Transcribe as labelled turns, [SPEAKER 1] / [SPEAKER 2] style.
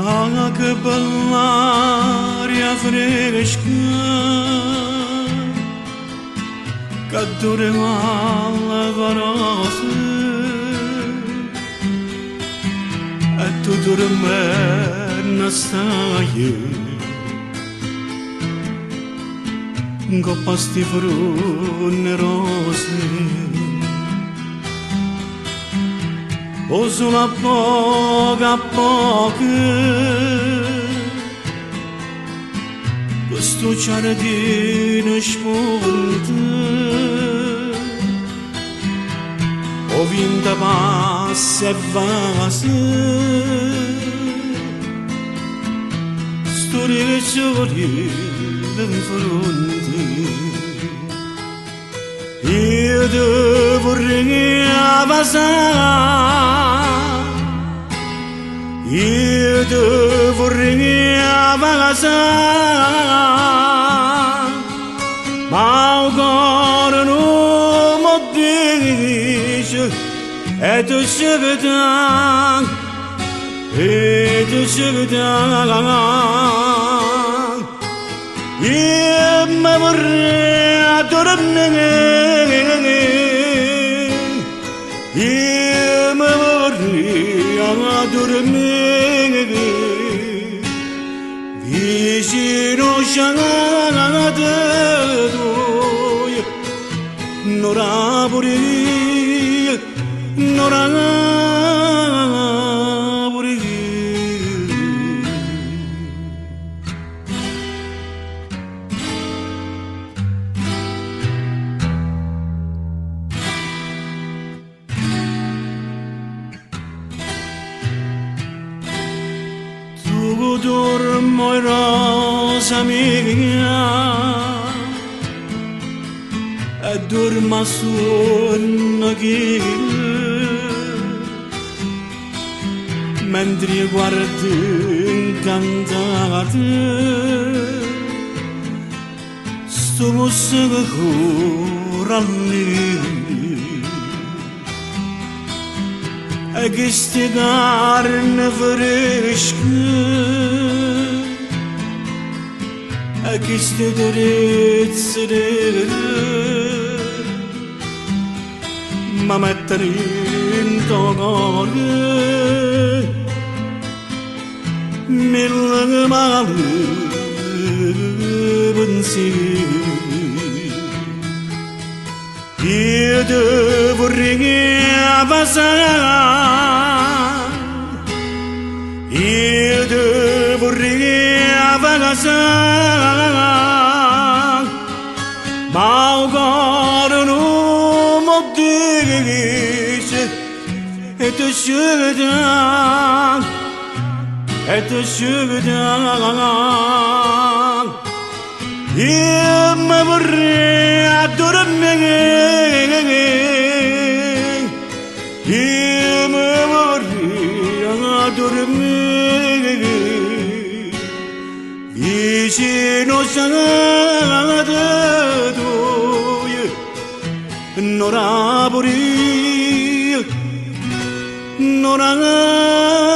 [SPEAKER 1] Ah, que bell'aria fresca che adorava la varosa e tu dormi stai con pasti frune rose o solo a poco questo giardino spunta o vinta passa e vase storie che in fronte io devo io devo ma ancora non mi dice e tu io mi vorrei addormentare, io mi vorrei addormentare, vicino a te, non apri, non apri. Dormo rosa mia e dormo sonno che mentre guardo incantate sto mosso coralli e che sti carne fresca e che sti durezze ma mettere in cuore mille male pensieri io devo io devo ma ancora non mi dice e tu io mi vorrei addormentare, io mi vorrei addormentare, vicino a te, non apri, non apri.